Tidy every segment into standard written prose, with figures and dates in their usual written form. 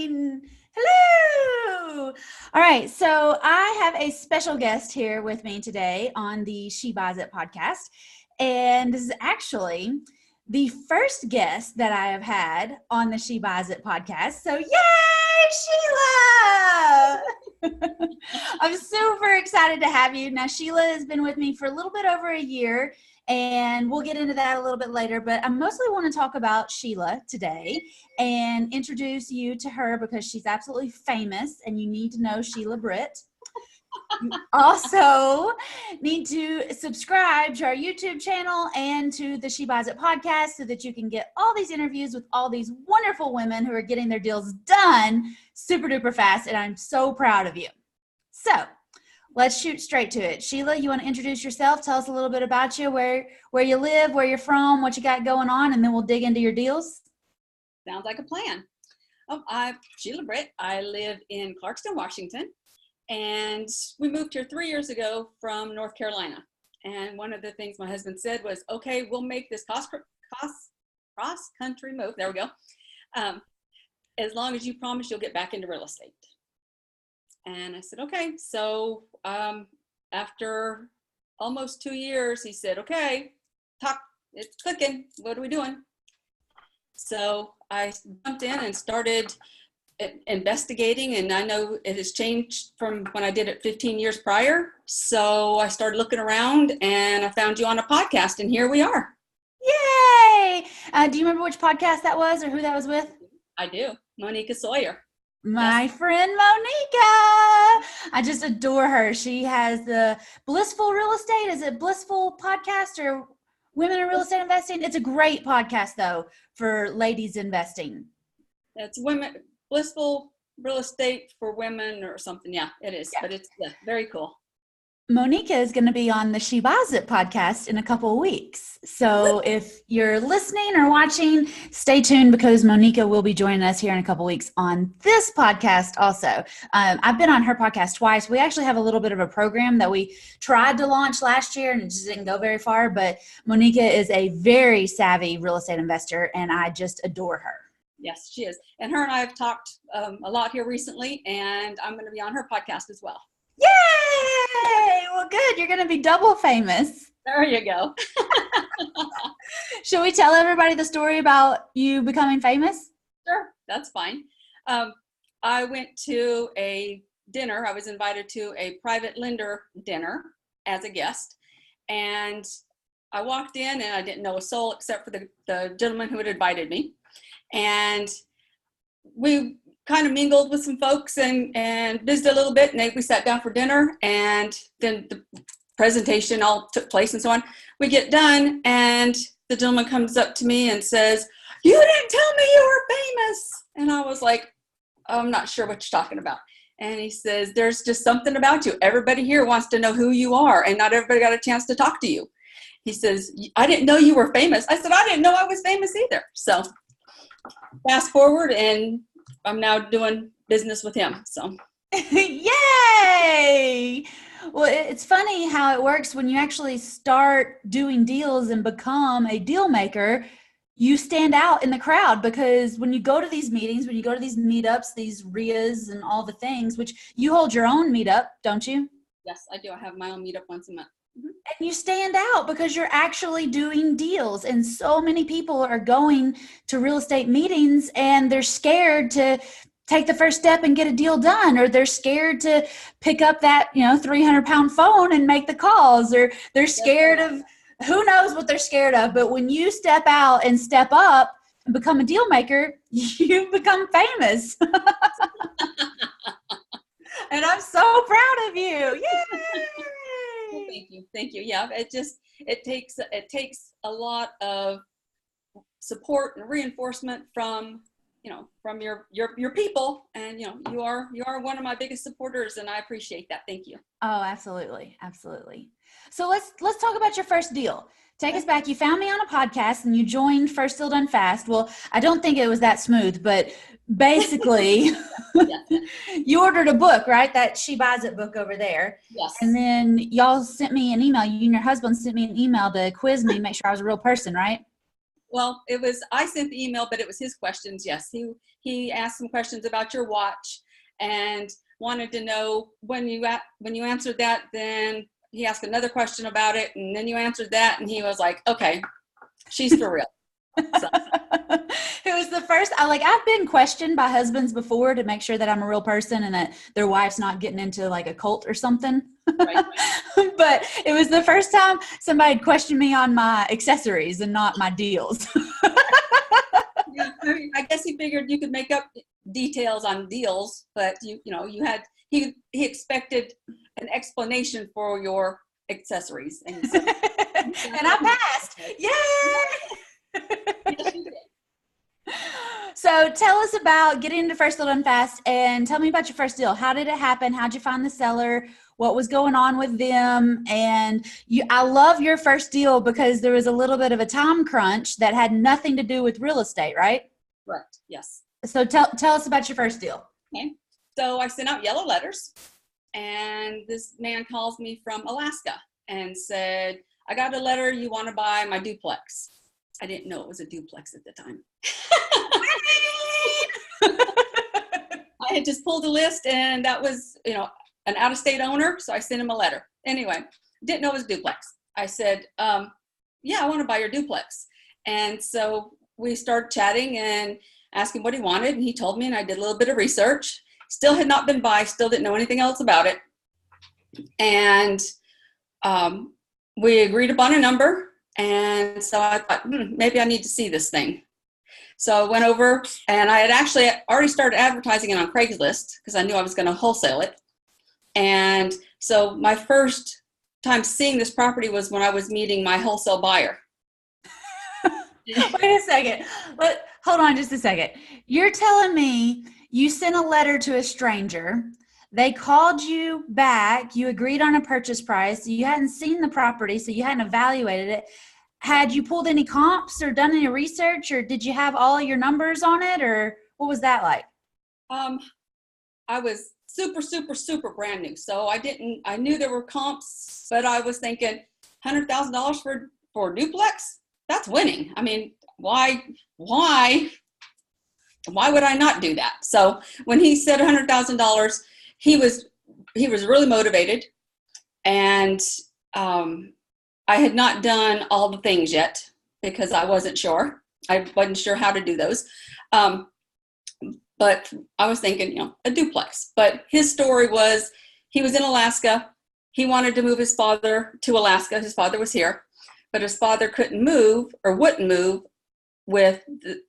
recording. Hello. All right. So I have a special guest here with me today on the She Buys It podcast. And this is actually the first guest that I have had on the She Buys It podcast. So yay, Sheila! I'm super excited to have you. Now, Sheila has been with me for a little bit over a year, and we'll get into that a little bit later, but I mostly want to talk about Sheila today and introduce you to her because she's absolutely famous and you need to know Sheila Britt. You also need to subscribe to our YouTube channel and to the She Buys It podcast so that you can get all these interviews with all these wonderful women who are getting their deals done super duper fast, and I'm so proud of you. So let's shoot straight to it. Sheila, you want to introduce yourself? Tell us a little bit about you, where you live, where you're from, what you got going on, and then we'll dig into your deals. Sounds like a plan. I'm Sheila Britt. I live in Clarkston, Washington, and we moved here 3 years ago from North Carolina. And one of the things my husband said was, okay, we'll make this cross-country move. There we go. As long as you promise you'll get back into real estate. And I said, okay. So after almost 2 years, he said, okay, it's clicking. What are we doing? So I jumped in and started investigating, and I know it has changed from when I did it 15 years prior. So I started looking around and I found you on a podcast, and here we are. Yay! Do you remember which podcast that was or who that was with? I do. Monica Sawyer. My friend Monica. I just adore her. She has the Blissful Real Estate. Is it Blissful Podcast or Women in Real Estate Investing? It's a great podcast, though, for ladies investing. It's Blissful Real Estate for Women or something. Yeah, it is. Yeah. But it's very cool. Monica is going to be on the She Buys It podcast in a couple of weeks. So if you're listening or watching, stay tuned because Monica will be joining us here in a couple of weeks on this podcast also. I've been on her podcast twice. We actually have a little bit of a program that we tried to launch last year and it just didn't go very far. But Monica is a very savvy real estate investor and I just adore her. Yes, she is. And her and I have talked a lot here recently, and I'm going to be on her podcast as well. Yay! Well, good. You're going to be double famous. There you go. Should we tell everybody the story about you becoming famous? Sure. That's fine. I went to a dinner. I was invited to a private lender dinner as a guest. And I walked in and I didn't know a soul except for the gentleman who had invited me. And we kind of mingled with some folks and visited a little bit, and we sat down for dinner, and then the presentation all took place and so on. We get done, and the gentleman comes up to me and says, "You didn't tell me you were famous." And I was like, "I'm not sure what you're talking about." And he says, "There's just something about you. Everybody here wants to know who you are, and not everybody got a chance to talk to you." He says, "I didn't know you were famous." I said, "I didn't know I was famous either." So fast forward, and I'm now doing business with him. So, yay! Well, it's funny how it works when you actually start doing deals and become a deal maker. You stand out in the crowd because when you go to these meetings, when you go to these meetups, these RIAs and all the things, which you hold your own meetup, don't you? Yes, I do. I have my own meetup once a month. Mm-hmm. And you stand out because you're actually doing deals. And so many people are going to real estate meetings and they're scared to take the first step and get a deal done, or they're scared to pick up that 300-pound phone and make the calls, or they're scared of who knows what they're scared of. But when you step out and step up and become a deal maker, you become famous. And I'm so proud of you. Yay! Thank you. Yeah, it takes a lot of support and reinforcement from your people, and you are one of my biggest supporters, and I appreciate that. Thank you. Oh, absolutely. So let's talk about your first deal. Take us back. You found me on a podcast and you joined First Deal Done Fast. Well, I don't think it was that smooth, but basically you ordered a book, right? That She Buys It book over there. Yes. And then y'all sent me an email. You and your husband sent me an email to quiz me, make sure I was a real person, right? Well, I sent the email, but it was his questions. Yes, he asked some questions about your watch and wanted to know when you answered that, then he asked another question about it, and then you answered that, and he was like, okay, she's for real. So. It was the first, I've been questioned by husbands before to make sure that I'm a real person and that their wife's not getting into like a cult or something. Right. But it was the first time somebody questioned me on my accessories and not my deals. Yeah, I guess he figured you could make up details on deals, but he expected an explanation for your accessories. And, so, and I passed. Yay! Yes, you did. So tell us about getting into First Little and Fast, and tell me about your first deal. How did it happen? How'd you find the seller? What was going on with them? And I love your first deal because there was a little bit of a time crunch that had nothing to do with real estate, right? Right. Yes. So tell us about your first deal. Okay. So I sent out yellow letters, and this man calls me from Alaska and said, I got a letter. You want to buy my duplex? I didn't know it was a duplex at the time. I had just pulled a list, and that was, an out-of-state owner. So I sent him a letter. Anyway, didn't know it was a duplex. I said, yeah, I want to buy your duplex. And so we started chatting and asking what he wanted. And he told me, and I did a little bit of research. Still had not been by, still didn't know anything else about it. And we agreed upon a number. And so I thought, maybe I need to see this thing. So I went over, and I had actually already started advertising it on Craigslist because I knew I was going to wholesale it. And so my first time seeing this property was when I was meeting my wholesale buyer. Wait a second. Hold on just a second. You're telling me you sent a letter to a stranger. They called you back. You agreed on a purchase price. You hadn't seen the property, so you hadn't evaluated it. Had you pulled any comps or done any research, or did you have all your numbers on it, or what was that like? I was super, super, super brand new. So I knew there were comps, but I was thinking $100,000 for a duplex? That's winning. I mean, why would I not do that? So when he said $100,000, he was really motivated, and I had not done all the things yet because I wasn't sure. I wasn't sure how to do those. But I was thinking, a duplex. But his story was he was in Alaska. He wanted to move his father to Alaska. His father was here, but his father couldn't move or wouldn't move with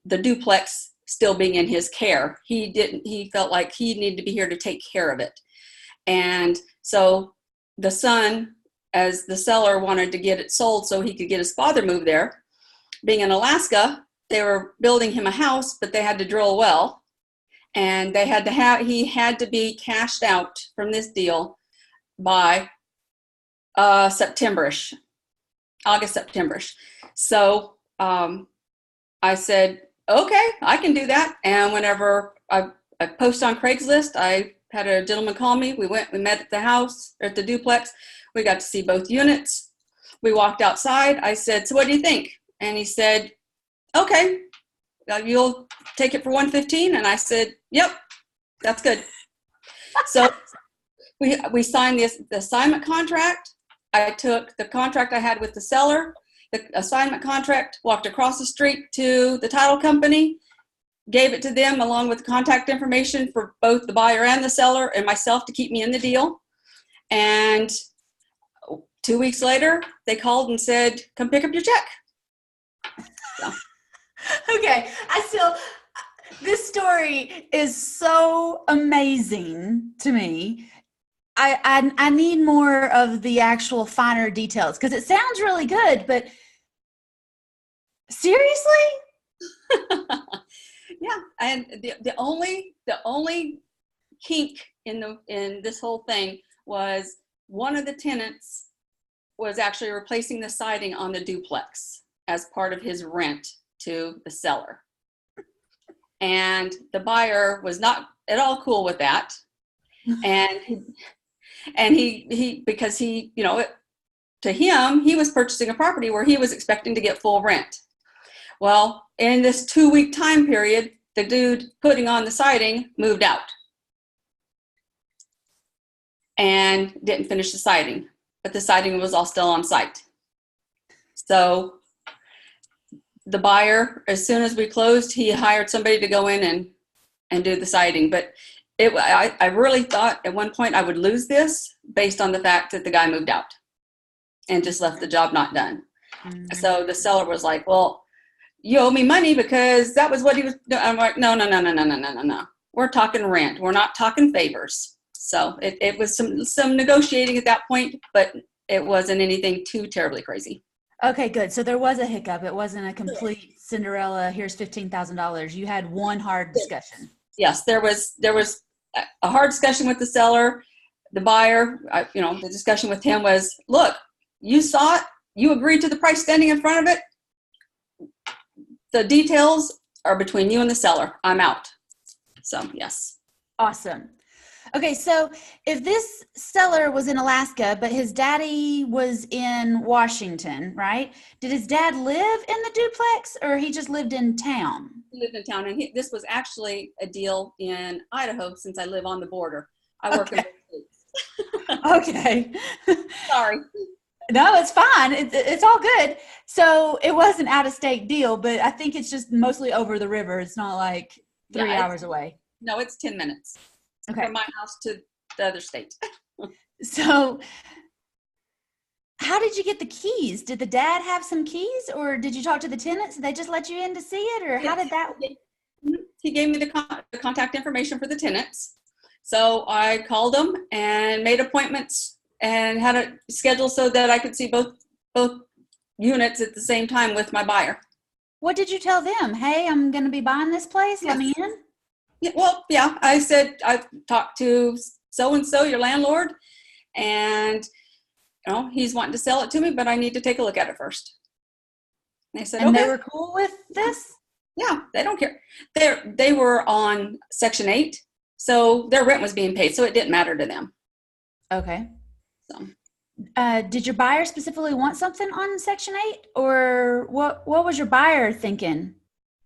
the duplex still being in his care. He felt like he needed to be here to take care of it. And so the son, as the seller, wanted to get it sold so he could get his father moved there. Being in Alaska, they were building him a house, but they had to drill a well. And he had to be cashed out from this deal by Septemberish, August, Septemberish. So I said, okay, I can do that. And whenever I post on Craigslist, I had a gentleman call me. We met at the house, at the duplex. We got to see both units. We walked outside. I said, so what do you think? And he said, okay, you'll take it for $115. And I said, yep, that's good. So we signed the assignment contract. I took the contract I had with the seller, the assignment contract, walked across the street to the title company, gave it to them along with the contact information for both the buyer and the seller and myself to keep me in the deal. And 2 weeks later, they called and said, come pick up your check. So. Okay. This story is so amazing to me. I need more of the actual finer details because it sounds really good, but seriously? Yeah. And the only kink in this whole thing was one of the tenants was actually replacing the siding on the duplex as part of his rent to the seller. And the buyer was not at all cool with that. And he because he, to him, he was purchasing a property where he was expecting to get full rent. Well, in this 2-week time period, the dude putting on the siding moved out and didn't finish the siding, but the siding was all still on site. So the buyer, as soon as we closed, he hired somebody to go in and do the siding. But I really thought at one point I would lose this based on the fact that the guy moved out and just left the job not done. Mm-hmm. So the seller was like, well, you owe me money because that was what he was doing. I'm like, no. We're talking rent. We're not talking favors. So it was some negotiating at that point, but it wasn't anything too terribly crazy. Okay, good. So there was a hiccup. It wasn't a complete Cinderella, here's $15,000. You had one hard discussion. Yes, there was a hard discussion with the seller. The buyer, the discussion with him was, look, you saw it. You agreed to the price standing in front of it. The details are between you and the seller. I'm out. So, yes. Awesome. Okay, so if this seller was in Alaska, but his daddy was in Washington, right? Did his dad live in the duplex, or he just lived in town? He lived in town, and this was actually a deal in Idaho since I live on the border. I work in both states. Okay. Sorry. No, it's fine. It's all good. So it was an out-of-state deal, but I think it's just mostly over the river. It's not like 3 hours away. No, it's 10 minutes. Okay. From my house to the other state. So how did you get the keys? Did the dad have some keys, or did you talk to the tenants? Did they just let you in to see it, or how did that? He gave me the contact information for the tenants. So I called them and made appointments and had a schedule so that I could see both units at the same time with my buyer. What did you tell them? Hey, I'm going to be buying this place. Let me in. Yeah, well, yeah, I said, I've talked to so-and-so, your landlord, and he's wanting to sell it to me, but I need to take a look at it first. And they said, and okay. They were cool with this? Yeah, they don't care. They were on Section 8, so their rent was being paid, so it didn't matter to them. Okay. So, did your buyer specifically want something on Section 8, or what was your buyer thinking?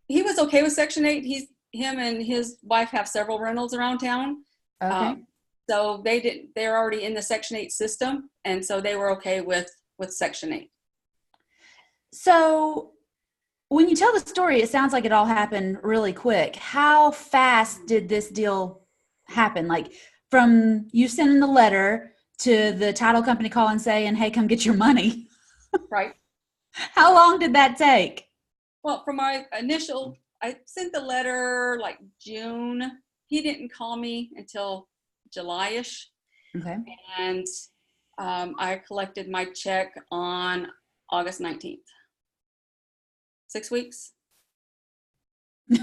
He was okay with Section 8. Him and his wife have several rentals around town. Okay. So they're already in the Section 8 system, and so they were okay with Section 8. So when you tell the story, it sounds like it all happened really quick. How fast did this deal happen? Like from you sending the letter to the title company calling saying, hey, come get your money. Right. How long did that take? Well, from my initial, I sent the letter like June. He didn't call me until July-ish. Okay. And I collected my check on August 19th. 6 weeks. Yay!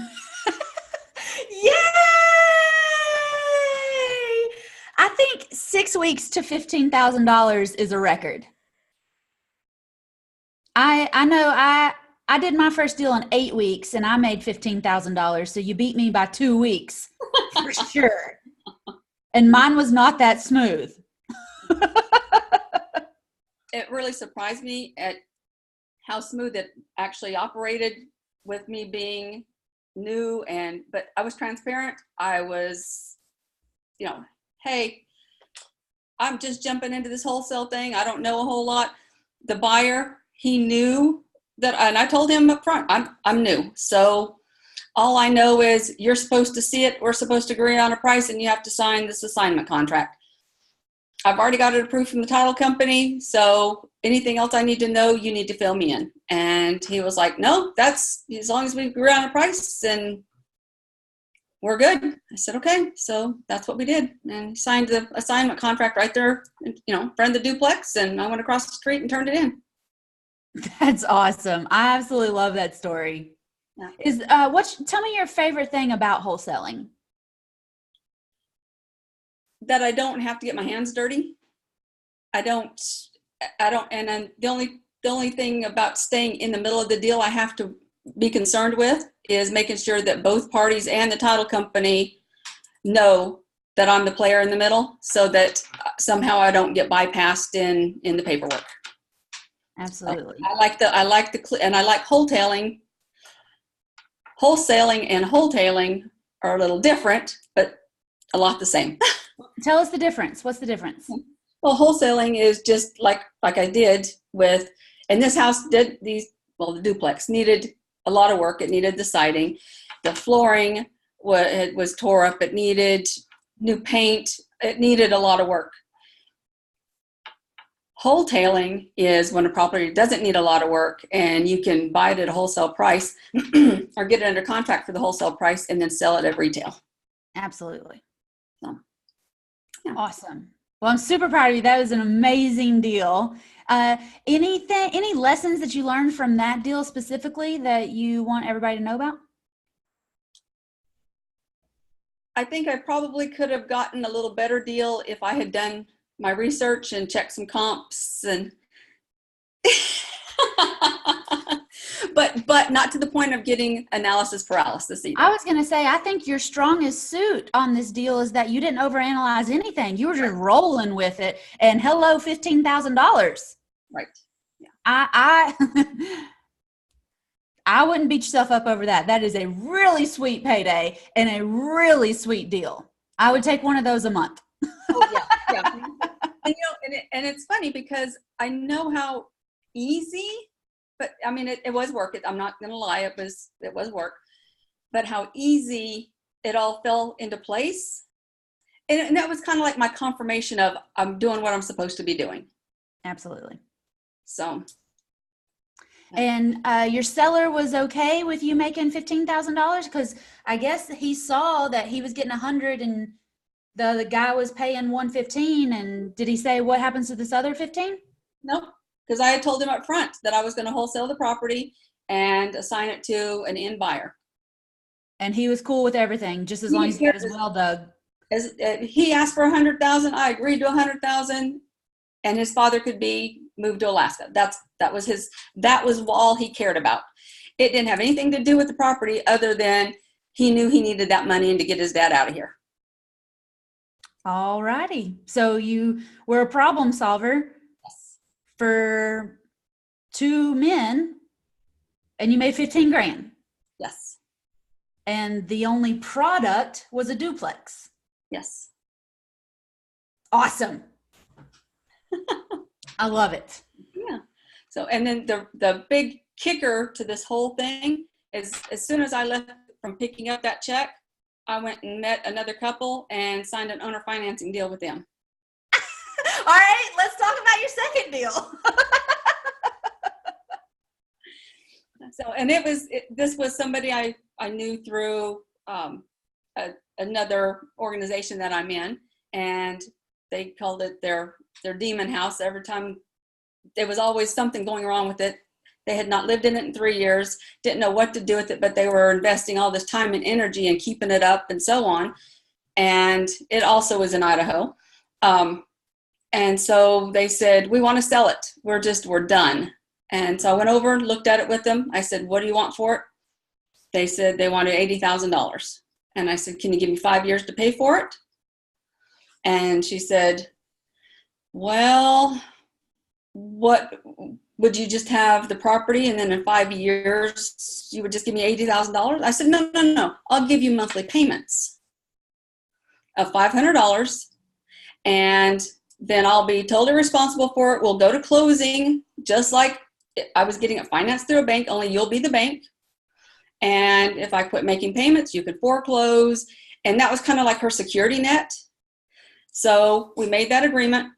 I think 6 weeks to $15,000 is a record. I know I did my first deal in 8 weeks and I made $15,000. So you beat me by 2 weeks for sure. And mine was not that smooth. It really surprised me at how smooth it actually operated with me being new, but I was transparent. I was, hey, I'm just jumping into this wholesale thing. I don't know a whole lot. The buyer, he knew that, and I told him up front, I'm new. So all I know is you're supposed to see it. We're supposed to agree on a price, and you have to sign this assignment contract. I've already got it approved from the title company. So anything else I need to know, you need to fill me in. And he was like, no, that's as long as we agree on a price and we're good. I said, okay. So that's what we did. And he signed the assignment contract right there, in front of the duplex. And I went across the street and turned it in. That's awesome. I absolutely love that story. Yeah. Tell me your favorite thing about wholesaling. That I don't have to get my hands dirty. I don't, and then the only thing about staying in the middle of the deal I have to be concerned with is making sure that both parties and the title company know that I'm the player in the middle, so that somehow I don't get bypassed in the paperwork. Absolutely. I like wholetailing Wholesaling and wholetailing are a little different, but a lot the same. Tell us the difference. What's the difference? Well, wholesaling is just like I did with, and this house did these, well, the duplex needed a lot of work. It needed the siding. The flooring was tore up. It needed new paint. It needed a lot of work. Wholetailing is when a property doesn't need a lot of work and you can buy it at a wholesale price or get it under contract for the wholesale price and then sell it at retail. Absolutely. So, yeah. Awesome. Well, I'm super proud of you. That was an amazing deal. Any lessons that you learned from that deal specifically that you want everybody to know about? I think I probably could have gotten a little better deal if I had done my research and checked some comps and but not to the point of getting analysis paralysis either. I was going to say, I think your strongest suit on this deal is that you didn't overanalyze anything. You were just rolling with it, and hello, $15,000. Right. Yeah. I wouldn't beat yourself up over that. That is a really sweet payday and a really sweet deal. I would take one of those a month. Oh, yeah. And, and it's funny because I know how easy, but I mean, it was work. I'm not going to lie. It was work, but how easy it all fell into place. And that was kind of like my confirmation of I'm doing what I'm supposed to be doing. Absolutely. So. And your seller was okay with you making $15,000? Because I guess he saw that he was getting 100 and the guy was paying 115. And did he say what happens to this other 15? Nope, because I had told him up front that I was going to wholesale the property and assign it to an end buyer. And he was cool with everything, just as long as you got his well dug. He asked for 100,000. I agreed to 100,000, and his father could be moved to Alaska. That was all he cared about. It didn't have anything to do with the property other than he knew he needed that money and to get his dad out of here. All righty. So you were a problem solver. Yes. For two men, and you made 15 grand. Yes. And the only product was a duplex. Yes. Awesome. I love it. Yeah. So, and then the big kicker to this whole thing is as soon as I left from picking up that check, I went and met another couple and signed an owner financing deal with them. All right, let's talk about your second deal. So, and this was somebody I knew through another organization that I'm in, and they called it their demon house. Every time there was always something going wrong with it. They had not lived in it in 3 years, didn't know what to do with it, but they were investing all this time and energy and keeping it up and so on. And it also was in Idaho. And so they said, we want to sell it. We're done. And so I went over and looked at it with them. I said, what do you want for it? They said they wanted $80,000. And I said, can you give me 5 years to pay for it? And she said, well, what would you just have the property and then in 5 years you would just give me $80,000? I said, no. I'll give you monthly payments of $500, and then I'll be totally responsible for it. We'll go to closing just like I was getting it financed through a bank, only you'll be the bank. And if I quit making payments, you could foreclose. And that was kind of like her security net. So we made that agreement.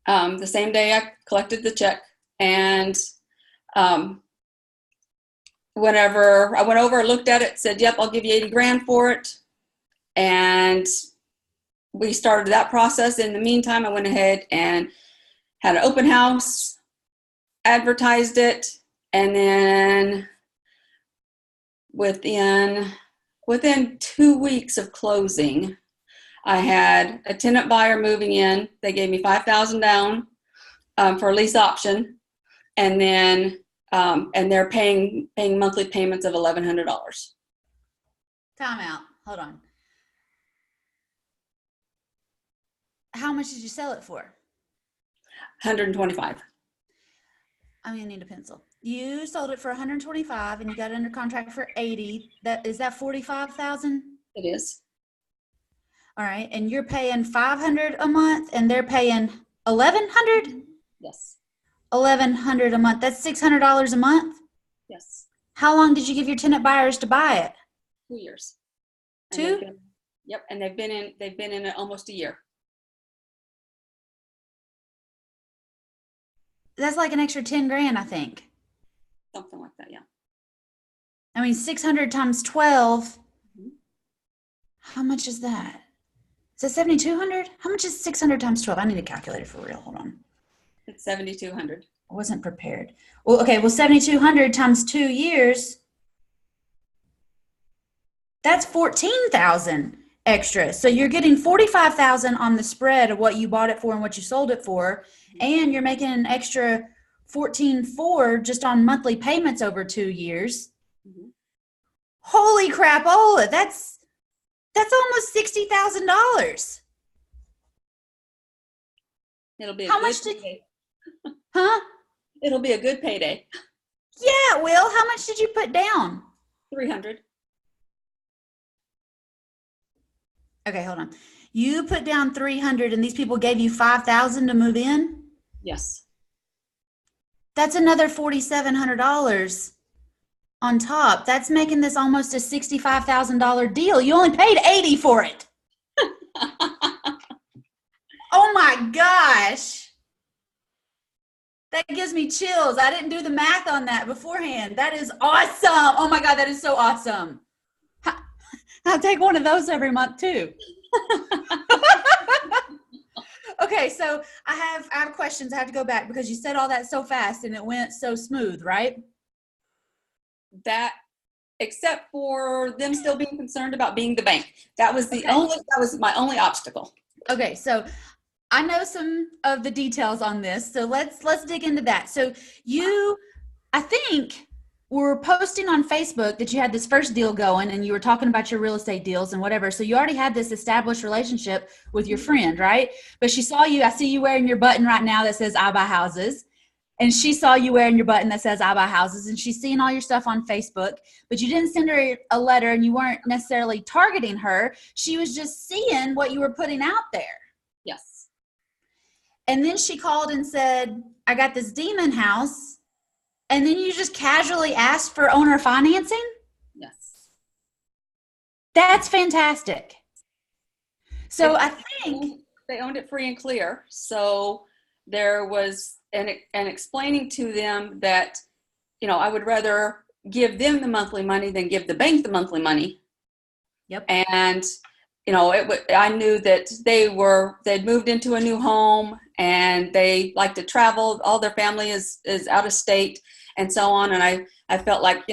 The same day I collected the check, and whenever I went over, looked at it, said, yep, I'll give you 80 grand for it. And we started that process. In the meantime, I went ahead and had an open house, advertised it, and then within 2 weeks of closing, I had a tenant buyer moving in. They gave me $5,000 down for a lease option, and then and they're paying monthly payments of $1,100. Time out. Hold on. How much did you sell it for? $125. I'm gonna need a pencil. You sold it for 125 and you got it under contract for 80. Is that 45,000? It is. All right. And you're paying 500 a month and they're paying 1,100? Yes. 1,100 a month. That's $600 a month? Yes. How long did you give your tenant buyers to buy it? 2 years. Two? Yep. And they've been in it almost a year. That's like an extra 10 grand, I think. Something like that. Yeah. I mean, 600 times 12. Mm-hmm. How much is that? Is that 7,200? How much is 600 times 12? I need a calculator for real. Hold on. It's 7,200. I wasn't prepared. Well, okay. Well, 7,200 times 2 years. That's 14,000 extra. So you're getting 45,000 on the spread of what you bought it for and what you sold it for. And you're making an extra 14,400 just on monthly payments over 2 years. Mm-hmm. Holy crapola. That's almost $60,000. It'll be How much did payday. Huh? It'll be a good payday. Yeah, Will, how much did you put down? 300. Okay, hold on. You put down 300 and these people gave you 5,000 to move in? Yes. That's another $4,700 on top. That's making this almost a $65,000 deal. You only paid 80 for it. Oh my gosh. That gives me chills. I didn't do the math on that beforehand. That is awesome. Oh my God, that is so awesome. I'll take one of those every month too. Okay, so I have questions. I have to go back because you said all that so fast and it went so smooth, right? That, except for them still being concerned about being the bank. That was my only obstacle. Okay, so I know some of the details on this, so let's dig into that. So I think, were posting on Facebook that you had this first deal going and you were talking about your real estate deals and whatever. So you already had this established relationship with your friend, right? But she saw you. I see you wearing your button right now that says I buy houses. And she saw you wearing your button that says I buy houses, and she's seeing all your stuff on Facebook, but you didn't send her a letter and you weren't necessarily targeting her. She was just seeing what you were putting out there. Yes. And then she called and said, I got this demon house. And then you just casually asked for owner financing? Yes. That's fantastic. So I think they owned it free and clear. So there was an explaining to them that, I would rather give them the monthly money than give the bank the monthly money. Yep. And, I knew that they'd moved into a new home and they like to travel. All their family is out of state and so on. And I felt like,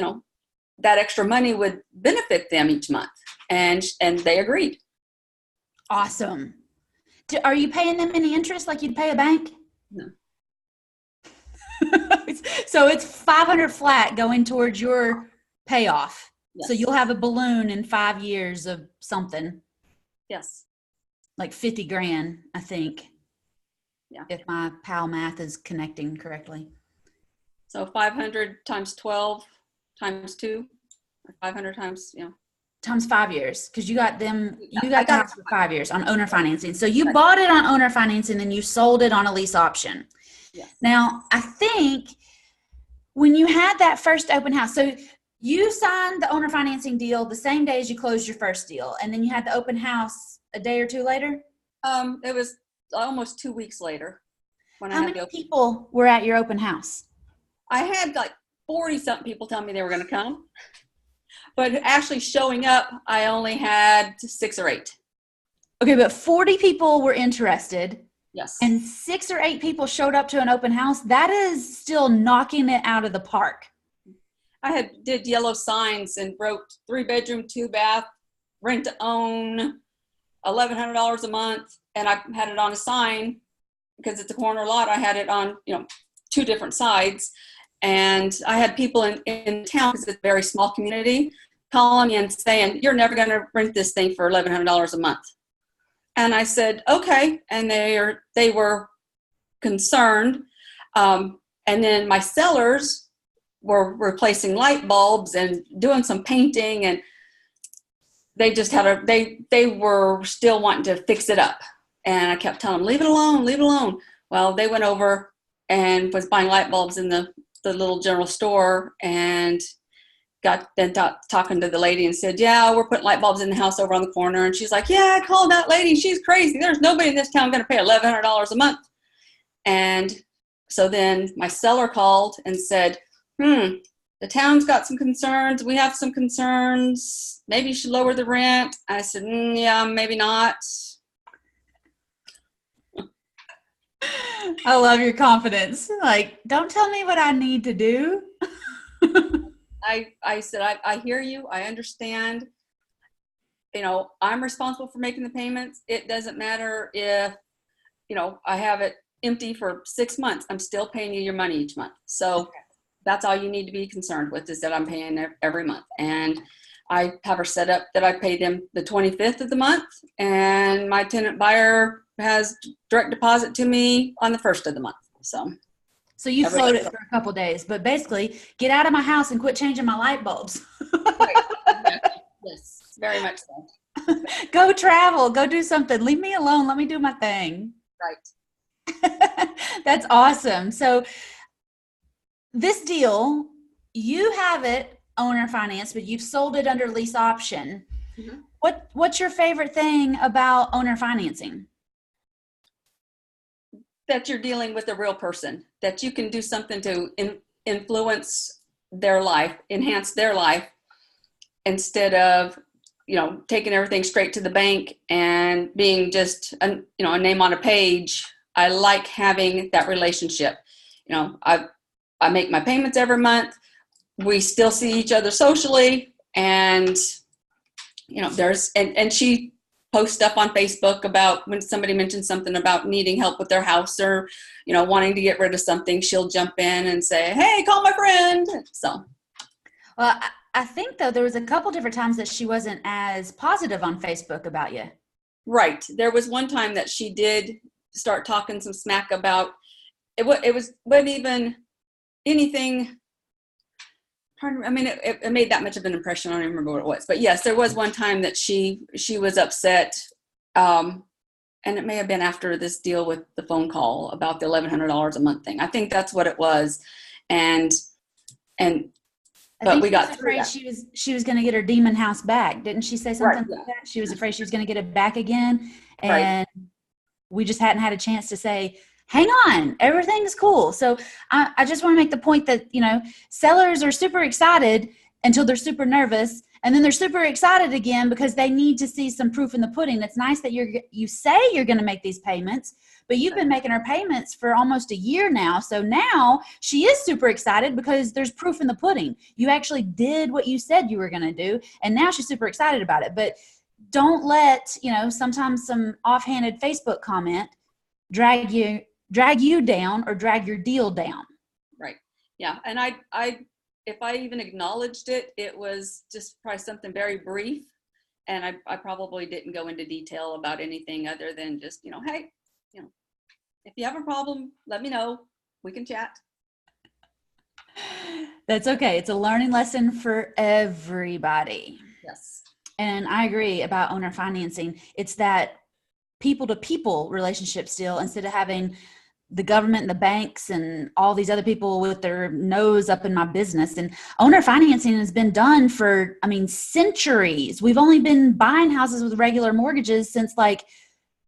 that extra money would benefit them each month. And they agreed. Awesome. Are you paying them any interest like you'd pay a bank? No. So it's 500 flat going towards your payoff. Yes. So you'll have a balloon in 5 years of something. Yes. Like 50 grand, I think. Yeah. If my pal math is connecting correctly. So 500 times 12 times 2, or 500 times, Times 5 years, because you got the house for 5 years on owner financing. So you bought it on owner financing and you sold it on a lease option. Yes. Now, I think when you had that first open house, so you signed the owner financing deal the same day as you closed your first deal, and then you had the open house a day or two later? It was almost 2 weeks later. How many people were at your open house? I had like 40-something people tell me they were going to come. But actually showing up, I only had 6 or 8. Okay, but 40 people were interested. Yes. And 6 or 8 people showed up to an open house. That is still knocking it out of the park. I did yellow signs and wrote 3-bedroom, 2-bath, rent to own, $1,100 a month. And I had it on a sign because it's a corner lot. I had it on, 2 different sides. And I had people in town, because it's a very small community, calling me and saying, you're never going to rent this thing for $1,100 a month. And I said, okay. And they were concerned. And then my sellers were replacing light bulbs and doing some painting, and they just had they were still wanting to fix it up. And I kept telling them, leave it alone, leave it alone. Well, they went over and was buying light bulbs in the little general store, and got then talking to the lady and said, yeah, we're putting light bulbs in the house over on the corner. And she's like, yeah, I called that lady. She's crazy. There's nobody in this town going to pay $1,100 a month. And so then my seller called and said, the town's got some concerns. We have some concerns. Maybe you should lower the rent. I said, yeah, maybe not. I love your confidence. Like, don't tell me what I need to do. I said, I hear you. I understand. You know, I'm responsible for making the payments. It doesn't matter if, you know, I have it empty for 6 months. I'm still paying you your money each month. So that's all you need to be concerned with, is that I'm paying every month. And I have her set up that I pay them the 25th of the month, and my tenant buyer has direct deposit to me on the 1st of the month. So you float it for a couple days, but basically get out of my house and quit changing my light bulbs. Right. Yes, very much so. Go travel, go do something. Leave me alone. Let me do my thing. Right. That's awesome. So this deal, you have it owner finance, but you've sold it under lease option. Mm-hmm. What's your favorite thing about owner financing? That you're dealing with a real person, that you can do something to influence their life, enhance their life, instead of, you know, taking everything straight to the bank and being just a name on a page. I like having that relationship. You know, I make my payments every month. We still see each other socially, and you know, and she post stuff on Facebook about when somebody mentions something about needing help with their house, or, you know, wanting to get rid of something, she'll jump in and say, hey, call my friend. So. Well, I think though, there was a couple different times that she wasn't as positive on Facebook about you. Right. There was one time that she did start talking some smack about it. Wasn't even anything. I mean, it made that much of an impression. I don't even remember what it was, but yes, there was one time that she was upset, and it may have been after this deal with the phone call about the $1,100 a month thing. I think that's what it was, but we got through that. She was going to get her demon house back, didn't she say something right, like yeah. that? She was afraid she was going to get it back again, and we just hadn't had a chance to say, hang on, everything's cool. So I just want to make the point that, you know, sellers are super excited until they're super nervous, and then they're super excited again because they need to see some proof in the pudding. It's nice that you say you're going to make these payments, but you've been making her payments for almost a year now. So now she is super excited because there's proof in the pudding. You actually did what you said you were going to do, and now she's super excited about it. But don't let, you know, sometimes some offhanded Facebook comment drag you down or drag your deal down. Right. Yeah. And if I even acknowledged it, it was just probably something very brief. And I probably didn't go into detail about anything other than just, you know, hey, you know, if you have a problem, let me know. We can chat. That's okay. It's a learning lesson for everybody. Yes. And I agree about owner financing. It's that people to people relationship still, instead of having the government and the banks and all these other people with their nose up in my business. And owner financing has been done for, centuries. We've only been buying houses with regular mortgages since like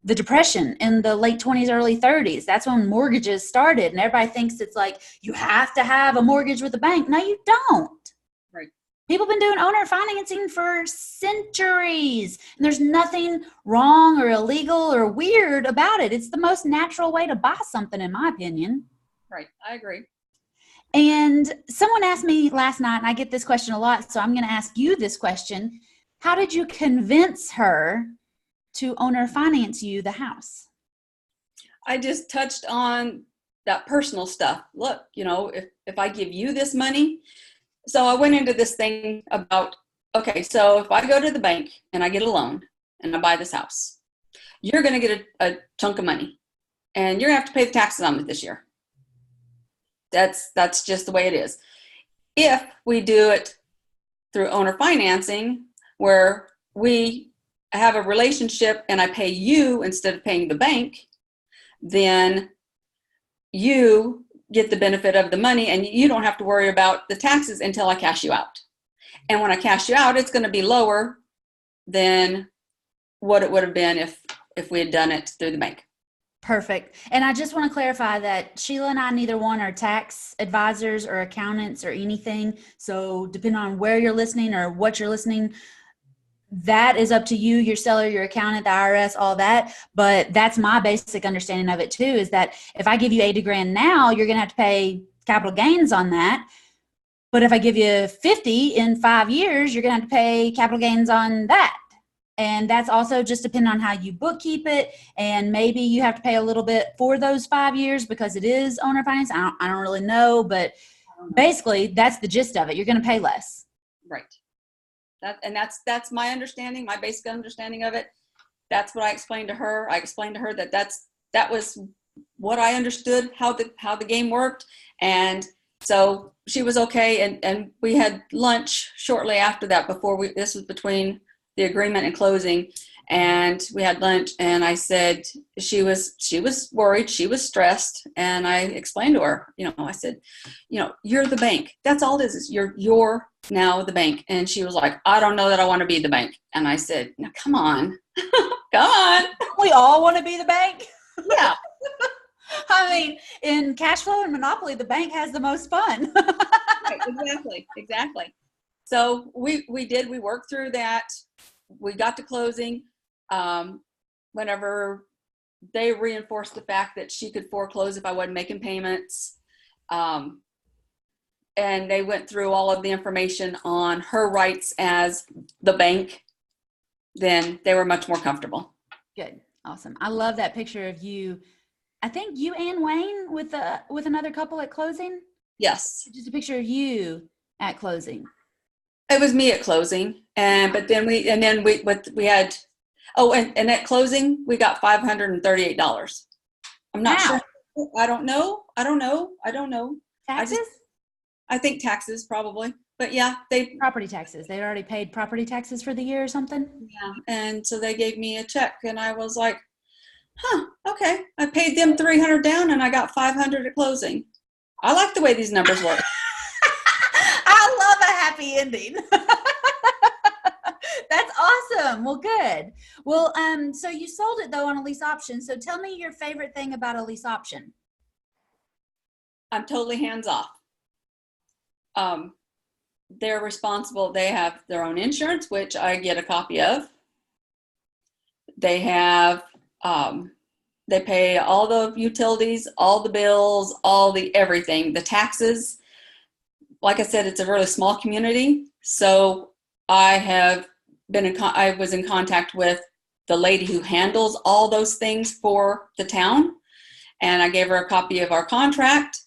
the Depression in the late 20s, early 30s. That's when mortgages started. And everybody thinks it's like, you have to have a mortgage with a bank. No, you don't. Right. People have been doing owner financing for centuries. And there's nothing wrong or illegal or weird about it. It's the most natural way to buy something, in my opinion. Right. I agree. And someone asked me last night, and I get this question a lot, so I'm going to ask you this question. How did you convince her to owner finance you the house? I just touched on that personal stuff. Look, you know, if I give you this money. So I went into this thing about, okay, so if I go to the bank and I get a loan and I buy this house, you're going to get a chunk of money, and you're going to have to pay the taxes on it this year. That's just the way it is. if we do it through owner financing, where we have a relationship and I pay you instead of paying the bank, then you get the benefit of the money and you don't have to worry about the taxes until I cash you out. And when I cash you out, it's going to be lower than what it would have been if we had done it through the bank. Perfect. And I just want to clarify that Sheila and I, neither one are tax advisors or accountants or anything. So depending on where you're listening or what you're listening, that is up to you, your seller, your accountant, the IRS, all that. But that's my basic understanding of it too, is that if I give you $80,000 now, you're going to have to pay capital gains on that. But if I give you 50 in 5 years, you're going to have to pay capital gains on that. And that's also just depending on how you bookkeep it. And maybe you have to pay a little bit for those 5 years because it is owner finance. I don't really know, but basically that's the gist of it. You're going to pay less. Right. That's my understanding, my basic understanding of it. That's what I explained to her. I explained to her that was what I understood, how the game worked. And so she was okay. And we had lunch shortly after that this was between the agreement and closing. And we had lunch and I said, she was worried, she was stressed. And I explained to her, I said, you're the bank. That's all it is you're now the bank. And she was like, I don't know that I want to be the bank. And I said, now come on, come on. We all want to be the bank. Yeah. I mean, in cash flow and monopoly, the bank has the most fun. Right, exactly. So we worked through that. We got to closing. Whenever they reinforced the fact that she could foreclose if I wasn't making payments. And they went through all of the information on her rights as the bank, then they were much more comfortable. Good. Awesome. I love that picture of you. I think you and Wayne with another couple at closing. Yes. Just a picture of you at closing. It was me at closing. But then we had, and at closing, we got $538. I'm not sure. I don't know. Taxes? I think taxes probably, but yeah, property taxes. They already paid property taxes for the year or something. Yeah. And so they gave me a check and I was like, okay. I paid them $300 down and I got $500 at closing. I like the way these numbers work. I love a happy ending. That's awesome. Well, good. Well, so you sold it though on a lease option. So tell me your favorite thing about a lease option. I'm totally hands off. They're responsible. They have their own insurance, which I get a copy of. They have, they pay all the utilities, all the bills, everything, the taxes. Like I said, it's a really small community. So I was in contact with the lady who handles all those things for the town. And I gave her a copy of our contract.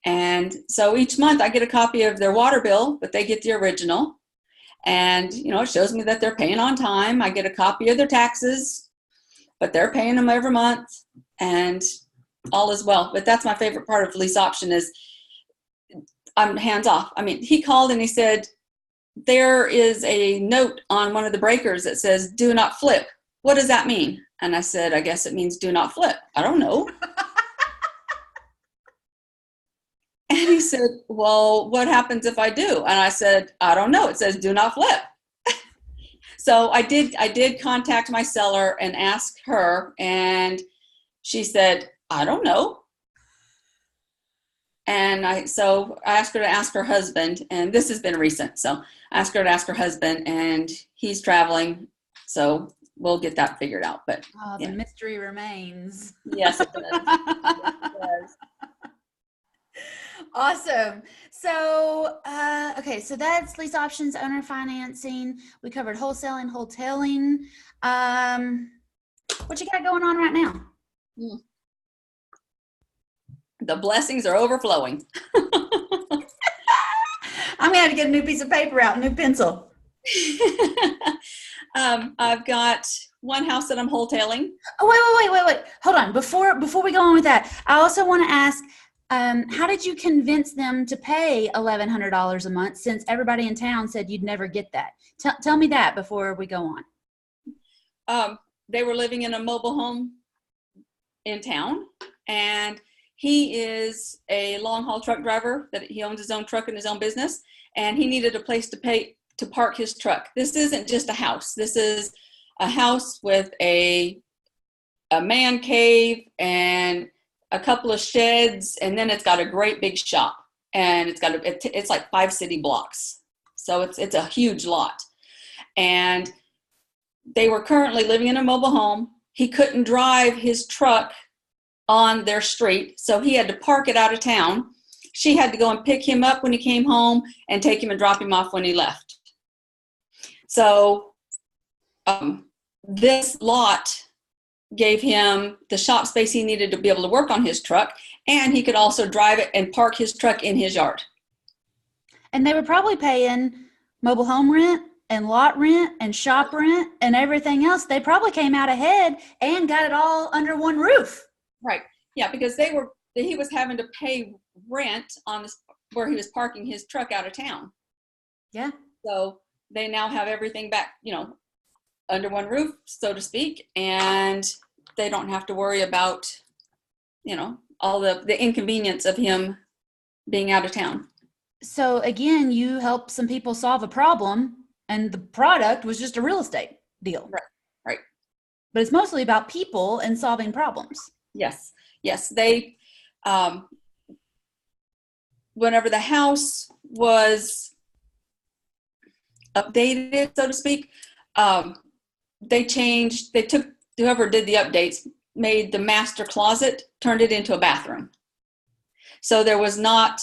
And so each month I get a copy of their water bill, but they get the original. And, it shows me that they're paying on time. I get a copy of their taxes, but they're paying them every month and all is well. But that's my favorite part of lease option is I'm hands off. I mean, he called and he said, there is a note on one of the breakers that says, do not flip. What does that mean? And I said, I guess it means do not flip. I don't know. And he said, well, what happens if I do? And I said, I don't know. It says do not flip. So I did contact my seller and ask her, and she said, I don't know. And so I asked her to ask her husband, and this has been recent. So I asked her to ask her husband, and he's traveling. So we'll get that figured out. But the mystery remains. Yes, it does. Yes, it does. Awesome. So, okay, so that's lease options, owner financing. We covered wholesaling, hoteling. What you got going on right now? The blessings are overflowing. I'm gonna have to get a new piece of paper out, new pencil. I've got one house that I'm wholesaling. Oh, wait. Hold on. Before we go on with that, I also want to ask, How did you convince them to pay $1,100 a month since everybody in town said you'd never get that? Tell me that before we go on. They were living in a mobile home in town, and he is a long haul truck driver. That he owns his own truck and his own business, and he needed a place to park his truck. This isn't just a house. This is a house with a man cave and a couple of sheds, and then it's got a great big shop, and it's like 5 city blocks. So it's a huge lot. And they were currently living in a mobile home. He couldn't drive his truck on their street, so he had to park it out of town. She had to go and pick him up when he came home and take him and drop him off when he left. So this lot gave him the shop space he needed to be able to work on his truck, and he could also drive it and park his truck in his yard. And they were probably paying mobile home rent and lot rent and shop rent and everything else. They probably came out ahead and got it all under one roof. Right. Yeah, because he was having to pay rent on this where he was parking his truck out of town. Yeah. So they now have everything back, under one roof, so to speak, and they don't have to worry about, all the inconvenience of him being out of town. So again, you help some people solve a problem, and the product was just a real estate deal. Right. But it's mostly about people and solving problems. Yes. They, whenever the house was updated, so to speak, they took whoever did the updates, made the master closet, turned it into a bathroom. So there was not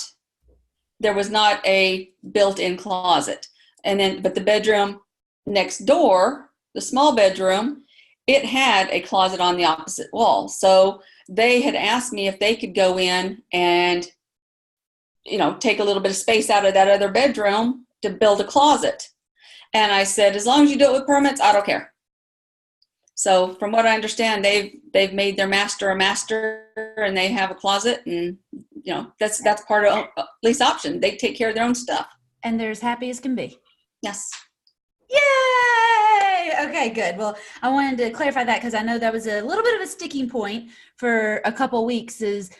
a built-in closet. But the bedroom next door, the small bedroom, it had a closet on the opposite wall. So they had asked me if they could go in and, take a little bit of space out of that other bedroom to build a closet. And I said, as long as you do it with permits, I don't care. So from what I understand, they've made their master a master, and they have a closet, and that's part of lease option. They take care of their own stuff, and they're as happy as can be. Yes. Yay! Okay, good. Well, I wanted to clarify that because I know that was a little bit of a sticking point for a couple weeks. Is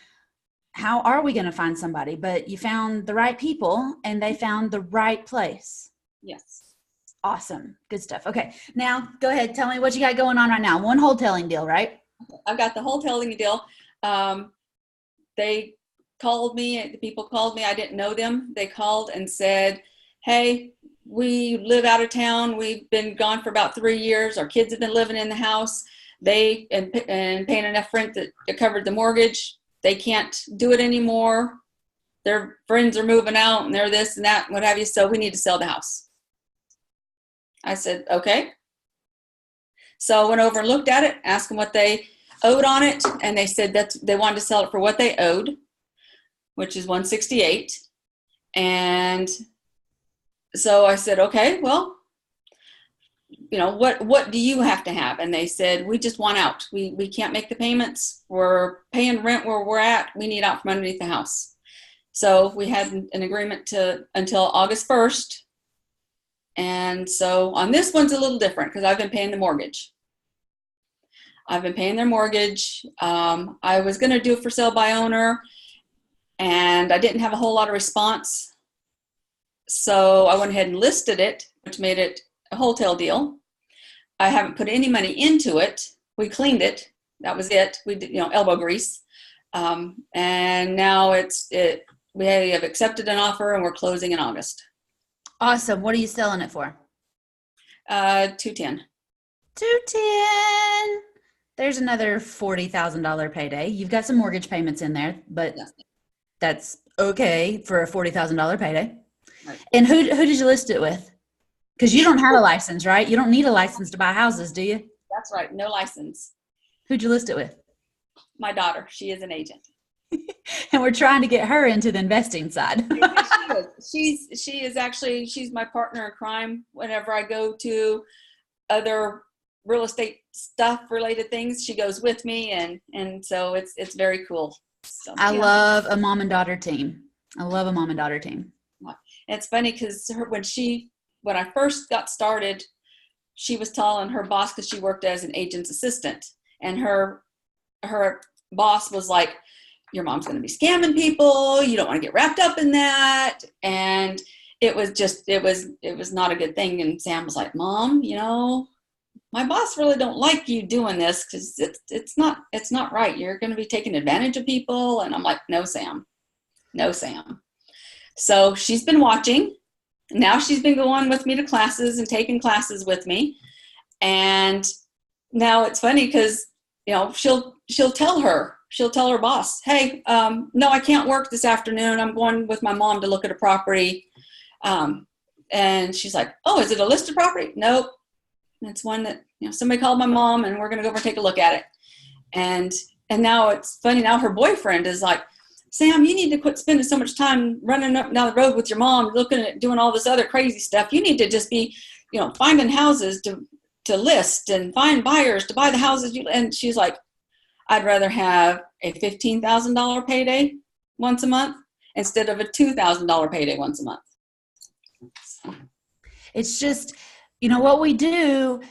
how are we going to find somebody? But you found the right people, and they found the right place. Yes. Awesome. Good stuff. Okay. Now go ahead. Tell me what you got going on right now. One wholesaling deal, right? I've got the wholesaling deal. They called me. The people called me. I didn't know them. They called and said, hey, we live out of town. We've been gone for about 3 years. Our kids have been living in the house. And paying enough rent that covered the mortgage. They can't do it anymore. Their friends are moving out, and they're this and that, and what have you. So we need to sell the house. I said, okay. So I went over and looked at it, asked them what they owed on it, and they said that they wanted to sell it for what they owed, which is $168. And so I said, okay, well, what do you have to have? And they said, we just want out. We can't make the payments. We're paying rent where we're at. We need out from underneath the house. So we had an agreement until August 1st. And so on this one's a little different because I've been paying the mortgage. I've been paying their mortgage. I was going to do it for sale by owner, and I didn't have a whole lot of response. So I went ahead and listed it, which made it a wholesale deal. I haven't put any money into it. We cleaned it. That was it. We did, elbow grease. And now we have accepted an offer, and we're closing in August. Awesome. What are you selling it for? $210. $210. There's another $40,000 payday. You've got some mortgage payments in there, but yes, that's okay for a $40,000 payday. Right. And who did you list it with? Because you don't have a license, right? You don't need a license to buy houses, do you? That's right. No license. Who'd you list it with? My daughter. She is an agent. And we're trying to get her into the investing side. She's my partner in crime. Whenever I go to other real estate stuff related things, she goes with me, and so it's very cool. So, I love a mom and daughter team. I love a mom and daughter team. It's funny because when I first got started, she was telling her boss, because she worked as an agent's assistant, and her boss was like, your mom's going to be scamming people. You don't want to get wrapped up in that. And it was not a good thing. And Sam was like, Mom, my boss really don't like you doing this, because it's not right. You're going to be taking advantage of people. And I'm like, no, Sam. So she's been watching. Now she's been going with me to classes and taking classes with me. And now it's funny because, she'll tell her boss, hey, no, I can't work this afternoon. I'm going with my mom to look at a property. And she's like, oh, is it a listed property? Nope. It's one that, somebody called my mom, and we're going to go over and take a look at it. And now it's funny. Now her boyfriend is like, Sam, you need to quit spending so much time running up and down the road with your mom, looking at doing all this other crazy stuff. You need to just be, finding houses to list and find buyers to buy the houses. And she's like, I'd rather have a $15,000 payday once a month instead of a $2,000 payday once a month. So. It's just, what we do.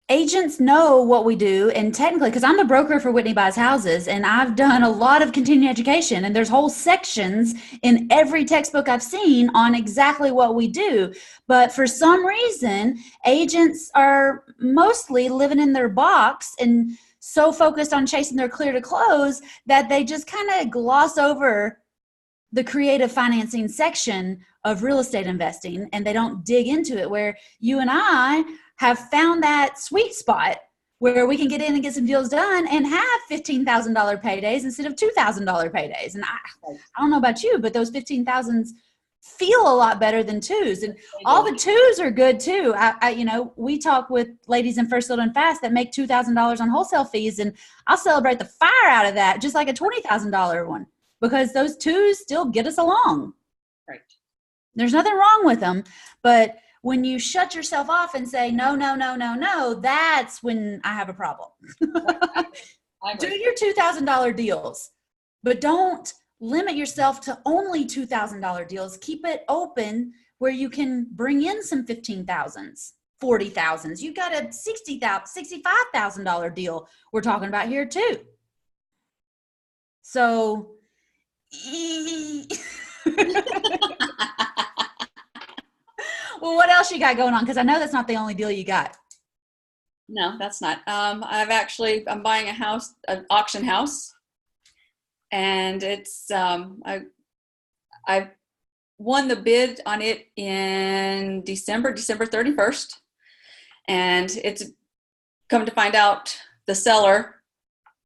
Agents know what we do, and technically, because I'm a broker for Whitney Buys Houses, and I've done a lot of continuing education, and there's whole sections in every textbook I've seen on exactly what we do. But for some reason, agents are mostly living in their box and so focused on chasing their clear to close that they just kind of gloss over the creative financing section of real estate investing, and they don't dig into it, where you and I have found that sweet spot where we can get in and get some deals done and have $15,000 paydays instead of $2,000 paydays. And I don't know about you, but those 15,000s feel a lot better than twos. And all the twos are good too. We talk with ladies in First Sold and Fast that make $2,000 on wholesale fees, and I'll celebrate the fire out of that, just like a $20,000 one, because those twos still get us along. Right. There's nothing wrong with them, but when you shut yourself off and say, no, that's when I have a problem. Do your $2,000 deals, but don't limit yourself to only $2,000 deals. Keep it open where you can bring in some 15,000s, 40,000s. You got a $65,000 deal we're talking about here too. So, well, what else you got going on? Because I know that's not the only deal you got. No, that's not. I'm buying a house, an auction house, and it's I won the bid on it in December 31st, and it's come to find out the seller,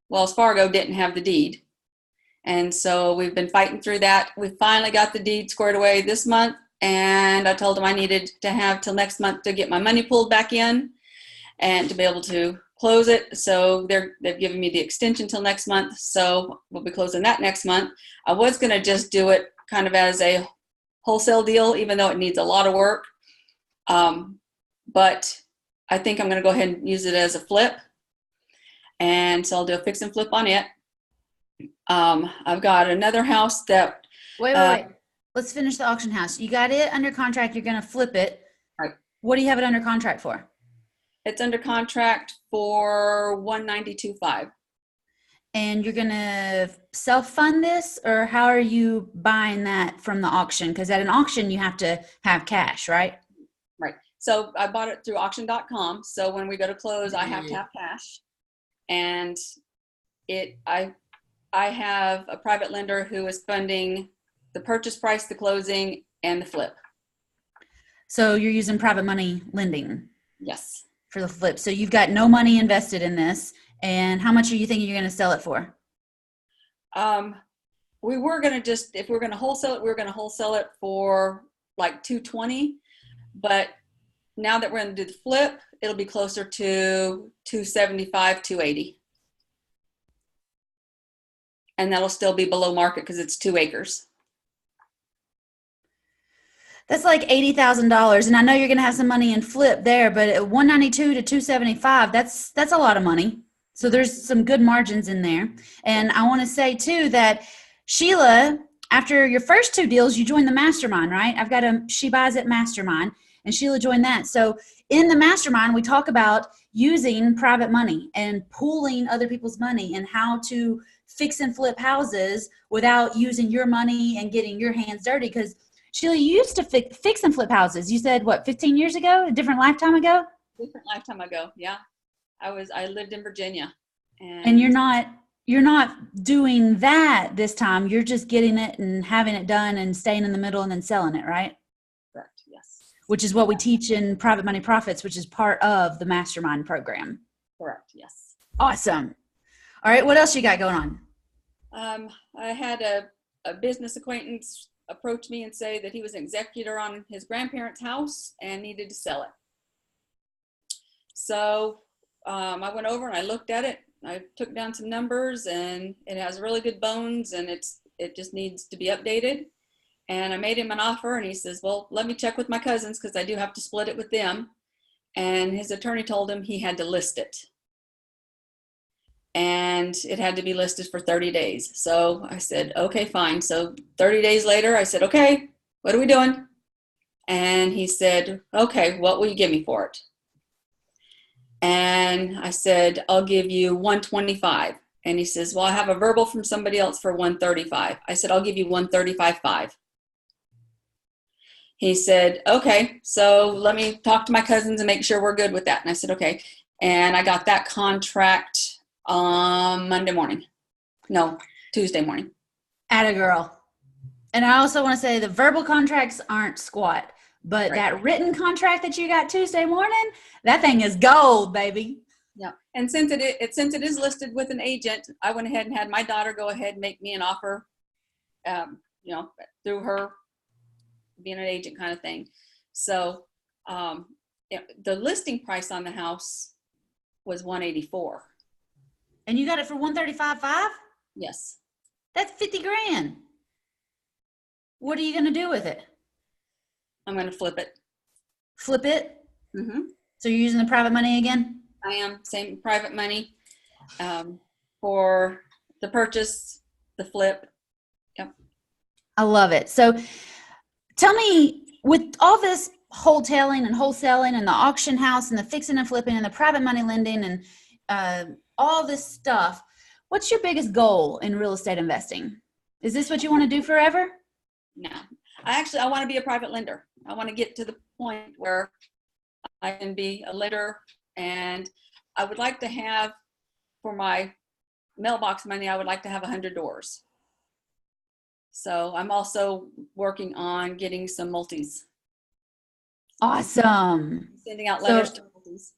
Wells Fargo, didn't have the deed, and so we've been fighting through that. We finally got the deed squared away this month. And I told them I needed to have till next month to get my money pulled back in and to be able to close it. So they've given me the extension till next month. So we'll be closing that next month. I was going to just do it kind of as a wholesale deal, even though it needs a lot of work. But I think I'm going to go ahead and use it as a flip. And so I'll do a fix and flip on it. I've got another house that... Wait. Let's finish the auction house. You got it under contract. You're going to flip it. Right. What do you have it under contract for? It's under contract for $192,500. And you're going to self-fund this, or how are you buying that from the auction? Because at an auction, you have to have cash, right? Right. So I bought it through auction.com. So when we go to close, I have to have cash. And I have a private lender who is funding the purchase price, the closing, and the flip. So you're using private money lending? Yes. For the flip. So you've got no money invested in this. And how much are you thinking you're going to sell it for? We were going to if we're going to wholesale it, we were going to wholesale it for like $220. But now that we're going to do the flip, it'll be closer to $275, $280. And that'll still be below market because it's 2 acres. That's like $80,000, and I know you're going to have some money in flip there, but at $192 to $275, that's a lot of money. So there's some good margins in there. And I want to say too that Sheila, after your first 2 deals, you joined the mastermind, right? I've got a She Buys It mastermind, and Sheila joined that. So in the mastermind, we talk about using private money and pooling other people's money and how to fix and flip houses without using your money and getting your hands dirty. Because Sheila, you used to fix and flip houses. You said, what, 15 years ago? A different lifetime ago? Different lifetime ago. Yeah. I lived in Virginia. And you're not doing that this time. You're just getting it and having it done and staying in the middle and then selling it, right? Correct. Yes. Which is what we teach in Private Money Profits, which is part of the mastermind program. Correct. Yes. Awesome. All right. What else you got going on? I had a business acquaintance approach me and say that he was an executor on his grandparents' house and needed to sell it. So I went over and I looked at it. I took down some numbers, and it has really good bones, and it just needs to be updated. And I made him an offer, and he says, well, let me check with my cousins because I do have to split it with them. And his attorney told him he had to list it. And it had to be listed for 30 days. So I said, okay, fine. So 30 days later, I said, okay, what are we doing? And he said, okay, what will you give me for it? And I said, I'll give you 125. And he says, well, I have a verbal from somebody else for 135. I said, I'll give you 135.5. He said, okay, so let me talk to my cousins and make sure we're good with that. And I said, okay. And I got that contract on Tuesday morning. Atta girl. And I also want to say the verbal contracts aren't squat, but that written contract that you got Tuesday morning, that thing is gold, baby. Yeah. And since it is listed with an agent, I went ahead and had my daughter go ahead and make me an offer, through her being an agent kind of thing. So the listing price on the house was $184. And you got it for $135.5? Yes. That's $50,000. What are you going to do with it? I'm going to flip it. Flip it? Mm-hmm. So you're using the private money again? I am. Same private money for the purchase, the flip. Yep. I love it. So tell me, with all this wholesaling and the auction house and the fixing and flipping and the private money lending and all this stuff, what's your biggest goal in real estate investing? Is this what you want to do forever? No. I want to be a private lender. I want to get to the point where I can be a lender, and I would like to have, for my mailbox money, I would like to have 100 doors. So I'm also working on getting some multis. Awesome. Sending out letters to multis.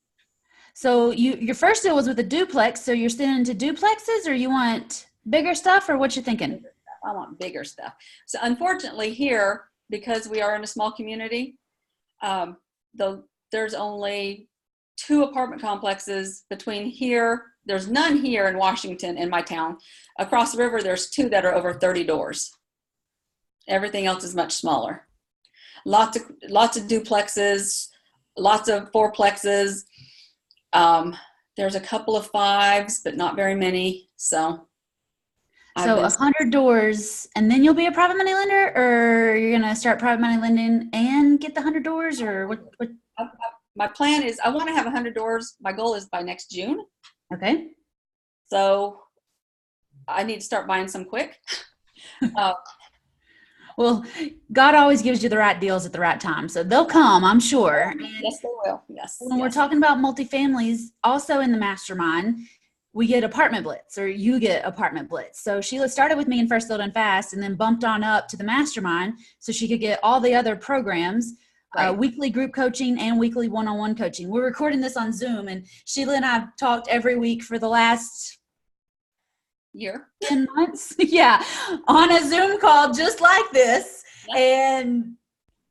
So your first deal was with a duplex. So you're sending to duplexes, or you want bigger stuff, or what you thinking? I want bigger stuff. So unfortunately here, because we are in a small community, there's only 2 apartment complexes between here. There's none here in Washington, in my town. Across the river, there's 2 that are over 30 doors. Everything else is much smaller. Lots of duplexes, lots of fourplexes. There's a couple of 5s, but not very many. So 100 doors, and then you'll be a private money lender, or you're going to start private money lending and get the 100 doors, or what? My plan is I want to have 100 doors. My goal is by next June. Okay. So I need to start buying some quick. Well, God always gives you the right deals at the right time. So they'll come, I'm sure. Yes, they will. Yes. When we're talking about multifamilies, also in the mastermind, we get apartment blitz, or you get apartment blitz. So Sheila started with me in First Build and Fast and then bumped on up to the mastermind so she could get all the other programs, weekly group coaching and weekly one-on-one coaching. We're recording this on Zoom, and Sheila and I have talked every week for the last year, 10 months. Yeah. On a Zoom call just like this. Yep. And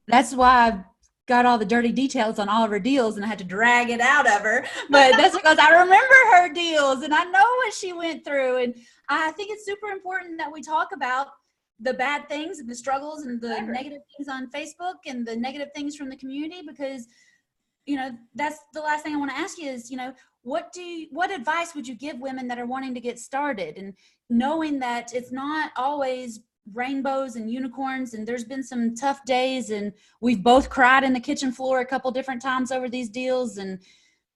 that's why I've got all the dirty details on all of her deals, and I had to drag it out of her, but that's because I remember her deals and I know what she went through. And I think it's super important that we talk about the bad things and the struggles and the negative things on Facebook and the negative things from the community, because, that's the last thing I want to ask you is, what advice would you give women that are wanting to get started, and knowing that it's not always rainbows and unicorns, and there's been some tough days, and we've both cried in the kitchen floor a couple different times over these deals? And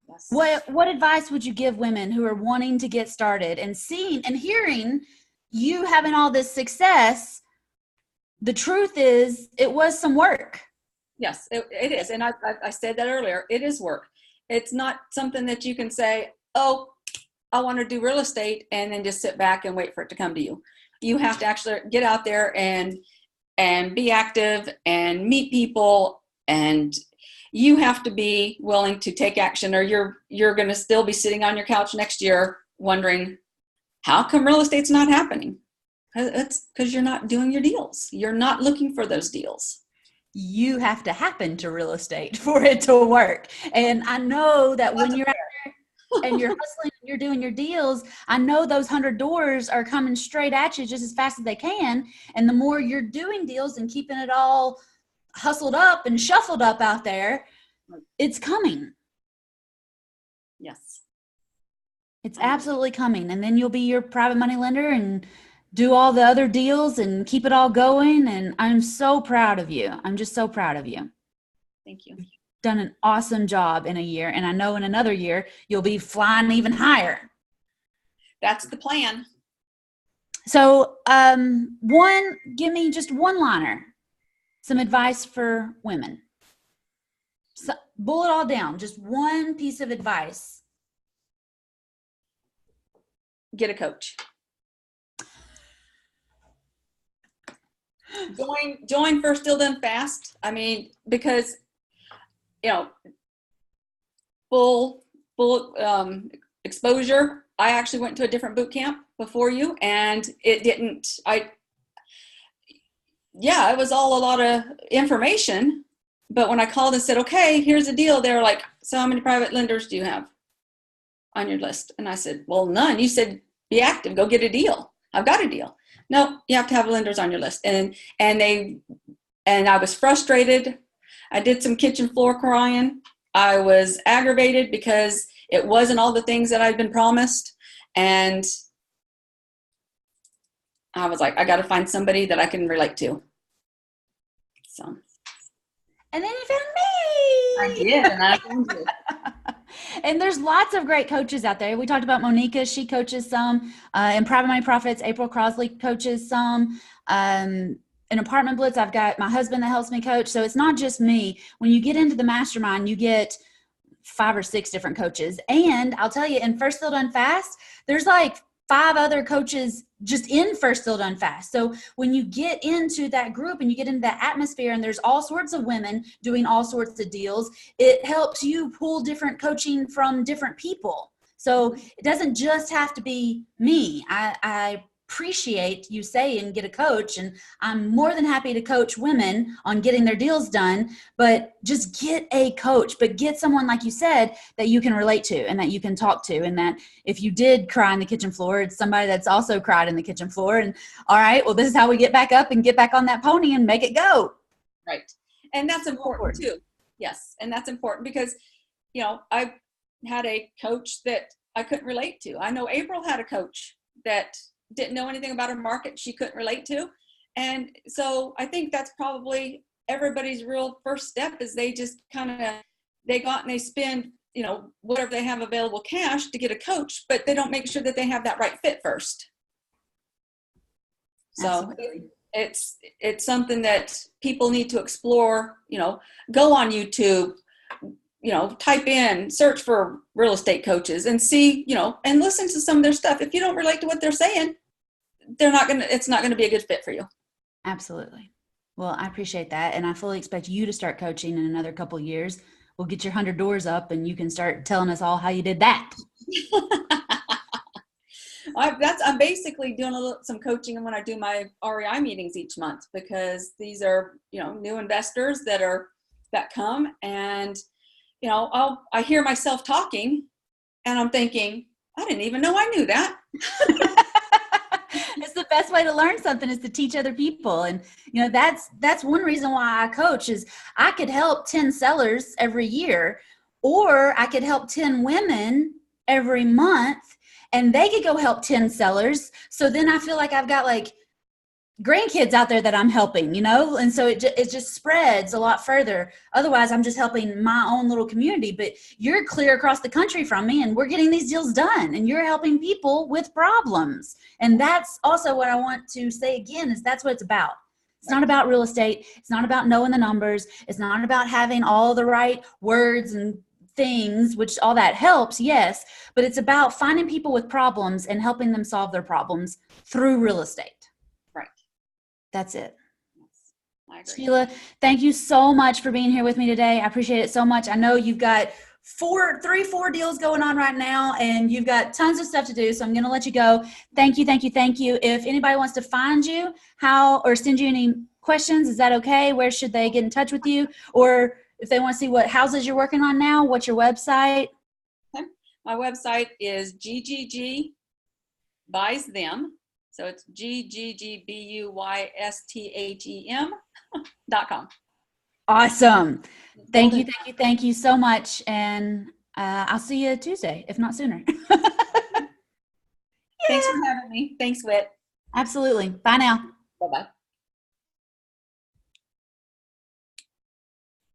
Yes. what advice would you give women who are wanting to get started and seeing and hearing you having all this success? The truth is, it was some work. Yes, it is. And I said that earlier. It is work. It's not something that you can say, oh, I want to do real estate, and then just sit back and wait for it to come to you. You have to actually get out there and be active and meet people, and you have to be willing to take action, or you're going to still be sitting on your couch next year wondering, how come real estate's not happening? It's because you're not doing your deals. You're not looking for those deals. You have to happen to real estate for it to work. And I know that when you're out there and you're hustling and you're doing your deals, I know those 100 doors are coming straight at you just as fast as they can. And the more you're doing deals and keeping it all hustled up and shuffled up out there, it's coming. Yes. It's absolutely coming. And then you'll be your private money lender and do all the other deals and keep it all going. And I'm so proud of you. I'm just so proud of you. Thank you. You've done an awesome job in a year. And I know in another year, you'll be flying even higher. That's the plan. So give me just one liner, some advice for women. So, bullet all down, just one piece of advice. Get a coach. Join First Deal Done Fast. I mean, because, full exposure. I actually went to a different boot camp before you, and it was all a lot of information. But when I called and said, okay, here's the deal, they were like, so how many private lenders do you have on your list? And I said, well, none. You said, be active, go get a deal. I've got a deal. No, you have to have lenders on your list. And I was frustrated. I did some kitchen floor crying. I was aggravated because it wasn't all the things that I'd been promised. And I was like, I got to find somebody that I can relate to. So. And then you found me. I did, and I found you. And there's lots of great coaches out there. We talked about Monica. She coaches some. In Private Money Profits, April Crosley coaches some. In Apartment Blitz, I've got my husband that helps me coach. So it's not just me. When you get into the mastermind, you get 5 or 6 different coaches. And I'll tell you, in First Deal Done Fast, there's like 5 other coaches just in First Deal Done Fast. So when you get into that group and you get into that atmosphere, and there's all sorts of women doing all sorts of deals, it helps you pull different coaching from different people. So it doesn't just have to be me. I appreciate you saying get a coach, and I'm more than happy to coach women on getting their deals done, but just get a coach, but get someone, like you said, that you can relate to and that you can talk to, and that if you did cry in the kitchen floor, it's somebody that's also cried in the kitchen floor, and all right, well, this is how we get back up and get back on that pony and make it go. Right. And that's important too. Yes. And that's important because, I had a coach that I couldn't relate to. I know April had a coach that didn't know anything about her market she couldn't relate to. And so I think that's probably everybody's real first step, is they just they go out and they spend, whatever they have available cash to get a coach, but they don't make sure that they have that right fit first. So it's something that people need to explore, go on YouTube, type in, search for real estate coaches and see, and listen to some of their stuff. If you don't relate to what they're saying, it's not going to be a good fit for you. Absolutely. Well, I appreciate that. And I fully expect you to start coaching in another couple of years. We'll get your 100 doors up and you can start telling us all how you did that. I'm basically doing some coaching when I do my REI meetings each month, because these are, new investors that come, and I hear myself talking and I'm thinking, I didn't even know I knew that. It's the best way to learn something, is to teach other people. And, that's one reason why I coach, is I could help 10 sellers every year, or I could help 10 women every month, and they could go help 10 sellers. So then I feel like I've got like grandkids out there that I'm helping, you know? And so it just spreads a lot further. Otherwise, I'm just helping my own little community, but you're clear across the country from me, and we're getting these deals done, and you're helping people with problems. And that's also what I want to say again, is that's what it's about. It's not about real estate. It's not about knowing the numbers. It's not about having all the right words and things, which all that helps, yes, but it's about finding people with problems and helping them solve their problems through real estate. Right. That's it. Yes, I agree. Sheila, thank you so much for being here with me today. I appreciate it so much. I know you've got four deals going on right now, and you've got tons of stuff to do, so I'm going to let you go. Thank you. If anybody wants to find you, or send you any questions, is that okay? Where should they get in touch with you? Or if they want to see what houses you're working on now, what's your website? Okay. My website is GGG Buys Them. So it's GGGBUYSTHEM.com. Awesome. Thank you so much. And I'll see you Tuesday, if not sooner. Thanks for having me. Thanks, Whit. Absolutely. Bye now. Bye-bye.